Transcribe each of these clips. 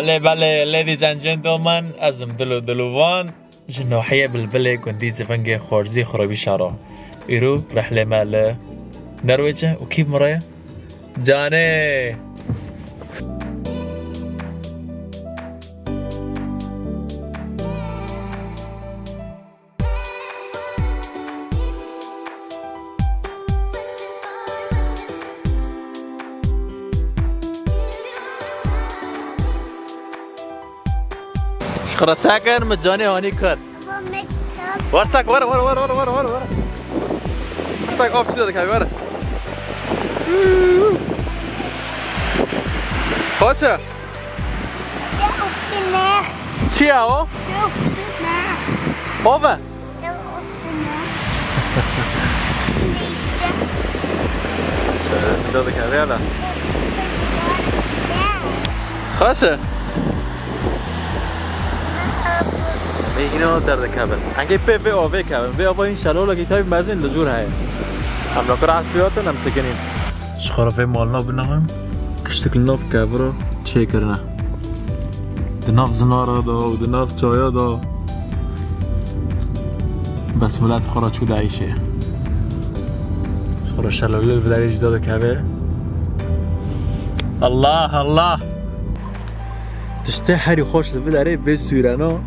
بله ladies and gentlemen ازم دلوان جنوحية بالبلة قندي زفنجة خورزي خرابي شارع إيرو رحلة مال نرويجة وكيف مرايا جاني شخرا ساكن مجاني هوني كر ورساك ورا ورساك اوف سيدك هاي ورا خوشة چی هوا؟ اوه دادك هاي يلا خوشة اینو درد کبن انگه به آوه کبن به آوه این شلال که تایب مزین لجور های هم نکر عصبیاتن هم سکنیم شخارفه مالنا بنام کشتکل ناف کبر رو چه کرنه دناف زنارا دا و دناف چایا دا بس ملت خورا چود عیشه شخارا شلالی به در اجداد کبه الله تشته حری خوش به داره به سویرنا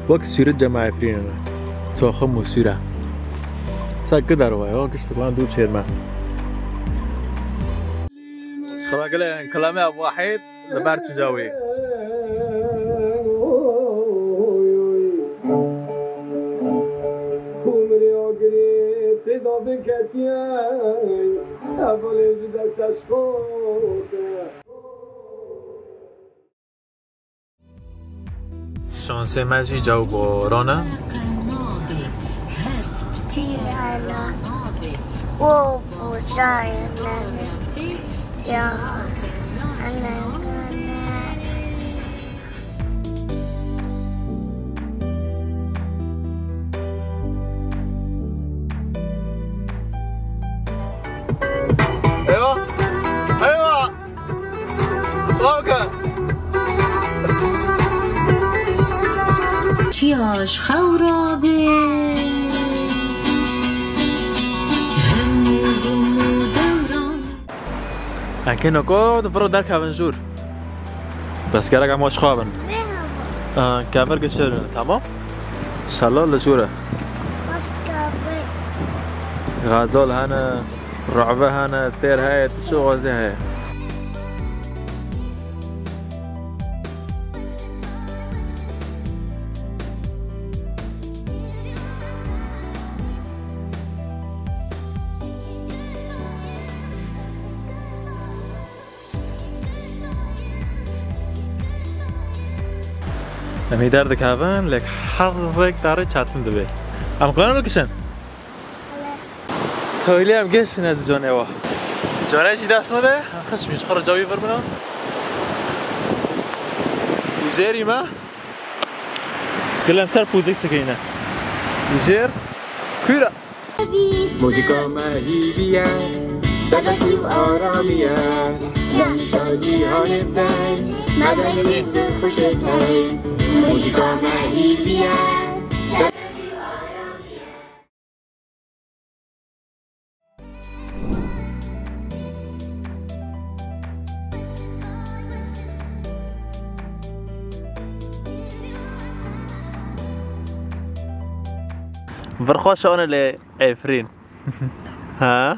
وقت سيرة جماعة فرينا تاخم وسيرة ساكت داروا يا كشت بان دور شيرمان خلاص قال كلامي ابو واحد لبار تجاوي شانسه ماشي جو بورانا ايوه اوكي چیاش خورابه انکه نکو دفرو در کافنجور بس گرگ هماش خوابن کافر گشرن تمام شلال لجوره غازال هنه رعبه هنه تیر هاي شو غازي هاي امی درد کافن لک حرک داره چاتم دبی ام قانون بکشن تویلی هم گشتن از جانه وا جانه چی دست مده؟ خش میش خورا جاوی فرمنا وزیری ما گلم سر پوزک سکینه وزیر کویرا موزیکا مهیبیه سبسو آرامیه نشاجی هانبدن مدن نیز خوشتای موزیکا مهیبیه فرخوش انا اللي عفرين ها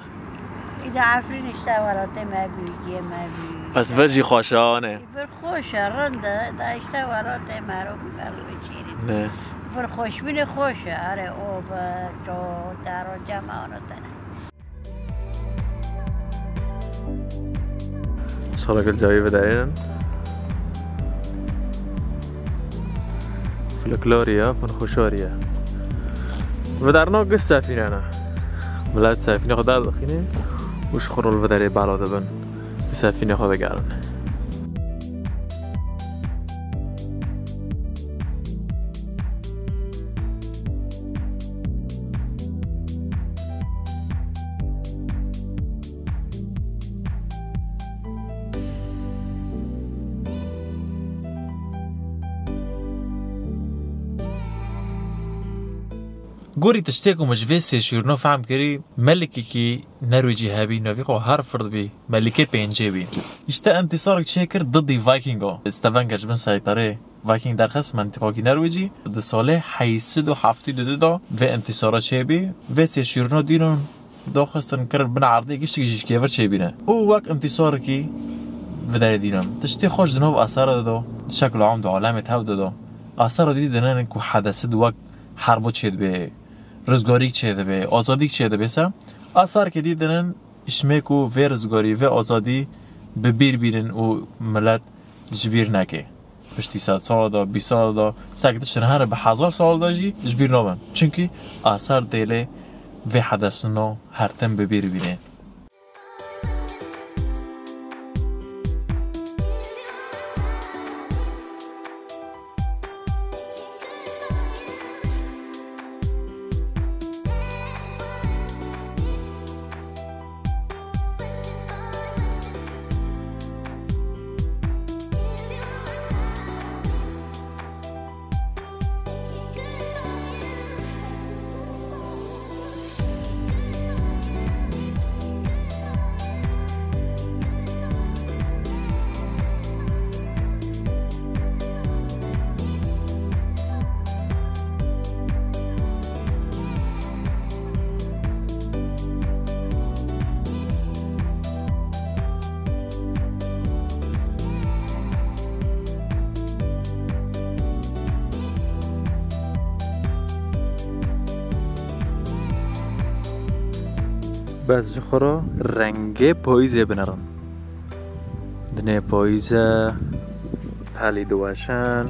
اذا عفرين اشتورت ما بيجي ما بي بس فرجي خوشانه برخوش رنده اذا اشتورت ما رو بفرشيرين نه برخوش من خوشه اره او با تو در جماعتنا صارك الجاي بدايين فلكلوريا فنخوشوريا بدرنا قصة سفينة أنا بلاد سفينة خدا دخينه وش خرول البدري بالا دبن سفينة خدا قارن گوری تشتیکو مجوز سیشورنو فهم کری ملکی کی نرویجی هبی نویقو هارفرد بی ملکه پینجی بی اشتا انتصار چه کرد ضد وایکینگو استفنگج من سایطره وایکینگ درخواست منطقه کی نرویجی در سال 872 دا و انتصارا چه بی و سیشورنو دینون داخستن کرد بنا عرضه گشت گیش کیور چه بینه او وقت انتصار کی و در دینم تشتی خوش دنو آثار دادو شکل عام دو علامت هاو دادو آثار دیدن کو حدث دو وقت حربو چید به رزگاری چیده به آزادی چیده بیسه آثار که دیدنن اشمکو و رزگاری و آزادی به بیر بیرن و ملت جبیر نکه پشتی 100 سال دا 20 سال دا ساکتشن هر به 1000 سال دا جی جبیر نابن چونکه آثار دیله و حدثنو هر تن به بیر بیرن بس خورا رنگ پاییزه بنرم دنه پاییزه پلی دواشن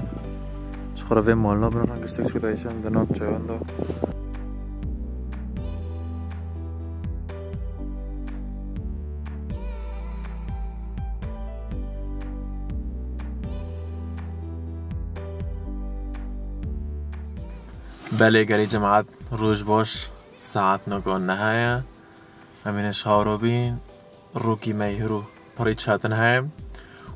خورا و مالنا بنرم گشتک چکو دایشن دناب چایان دا بله گلی جماعت روش باش ساعت نگان نهایه همینش هارو بین روکی میهرو پری چاتن هم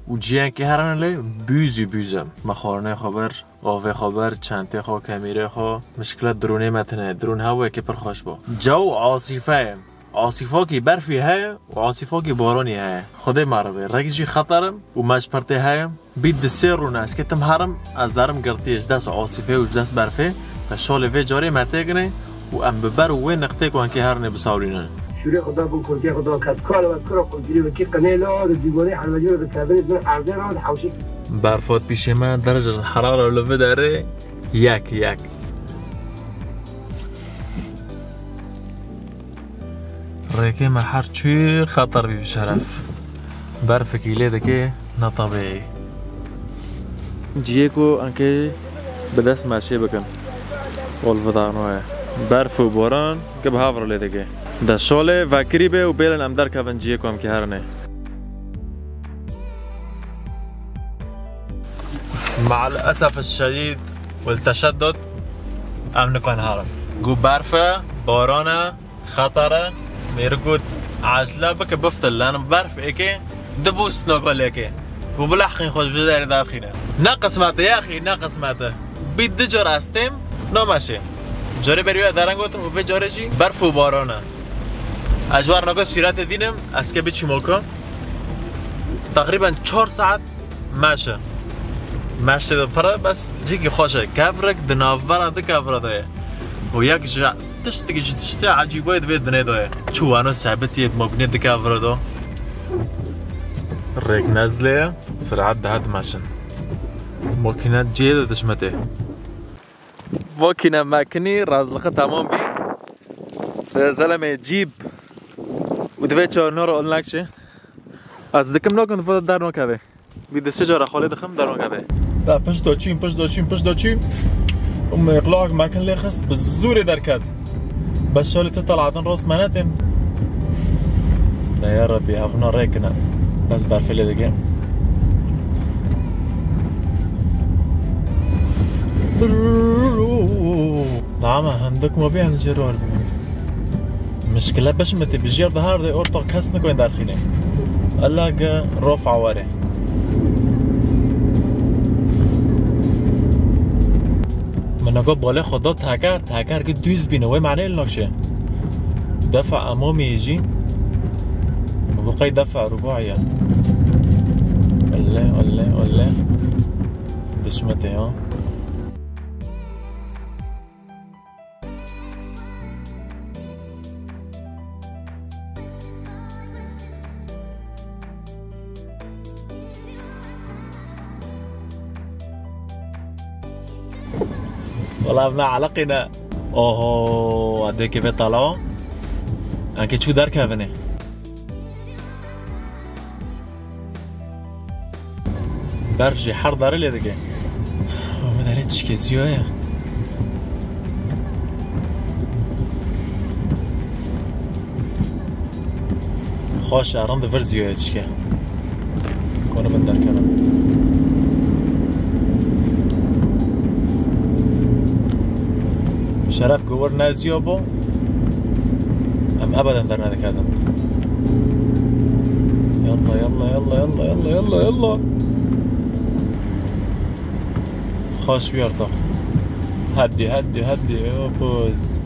و جیان که هران لی بیزم مخارنه خبر آوه خبر چنته خو کمیره خو مشکلات درونه متنه درون هوا که پرخوش با جو عاصفه عاصفه کی برفی های و عاصفه کی بارانی های خود معرفه رگجی خطرم و مجپرته های بید دسته رو نست که تم هرم از درم گرتیش دست عاصفه و دست برفه و شال وی جاری متگنه و ام ببر و نقطه کن که هرنه بساورینه شوری خدا بکن که خدا کات کار و کار کنتری و کی قنیلا و دیوانه حلوایی رو بتابید من عرضه را حوشی برفات پیش من درجه الحراره لو داره یک ریکه ما هر چی خطر بی شرف برف کیله دکه نه طبیعی جیه کو انکه به دست ماشی بکن والفضانوه برف و باران که به هاور لیده که ده شاله و کریبه و بیلن ام در کونجیه کم که هرنه مع الأسف الشديد والتشدد ام نکن هرم گو برفه بارانه خطره میرگود عجله بکه بفتل لانم برف ایکه دبوست نقل ایکه و بلحقین خوش بزاری دارخینه نه قسمته یا اخی نه قسمته بید ده جار استیم نامشه جاری بریوه درنگوتم و به جاره چی؟ برف و بارانه اجوار نگاه سیرت دینم از که بچی موکا تقریبا 4 ساعت مشه دو پره بس جیگی خوشه کفرک دناور ده کفره دایه و یک جا تشتی عجیبای دوی دنه دایه چوانو ثابتیه مبنی ده کفره دو ریک نزله سرعت دهد ماشن ماکینه جیده دشمته ماکینه مکنی رازلقه تمام بی ده زلمه جیب و دوی چارنو رو اولنک شه از دکم نکن دفعه در نکوه بیده سه جاره خاله دخم در نکوه پشت داچیم ام اقلاعك ما كان لي خست بالزوري دركات بس شغلي تطلع عدن راس مناتن لا يا ربي هفنا ريكنا بس بعرف اللي دقيقة نعم عندك ما بيعمل جرار مشكلة باش ما تبجير ظهر دي اورطا كسنك وين دارخيني الاقى رفع واري من نگاه بالا خدا تاکر که دوز بینه وی معنی النکشه دفع امامي يجي وبقي دفع رباعي ولا دشمتي ها والله ابن علقنا اوه هذا كيف طلعوا انك شو دار كافني برجي حر داره لی دیگه بابا داره چی زیاده خوش شهران دفر زیاده چی که کنه من در کنم شرف گوور نزیا با ام ابدا در ندکردم يلا خوش بیار تو هدي اوپوز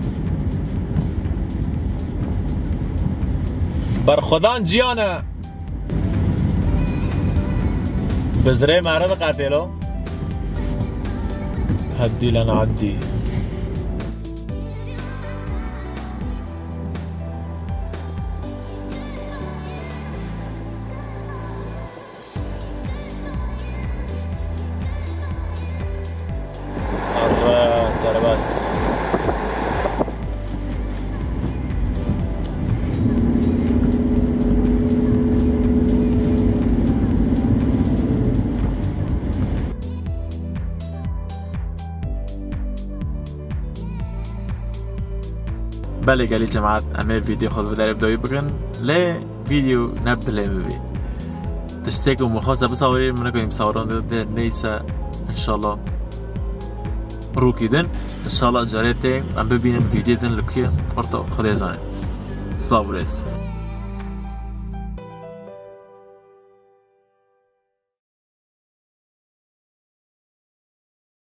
بر خدان جیانه بزره معرض قاتلو هدي لنا عدي سربست بله قالي جماعة أمير فيديو خود بدأ بدأي بكن لا فيديو نبدأ لمبي تشتكوا مخاصة بصورين منكم بصورون ده نيسا إن شاء الله روكيدن ان شاء الله جاريتين عم ببينن فيديوتن لكي ارتو خدي زاني سلام بريس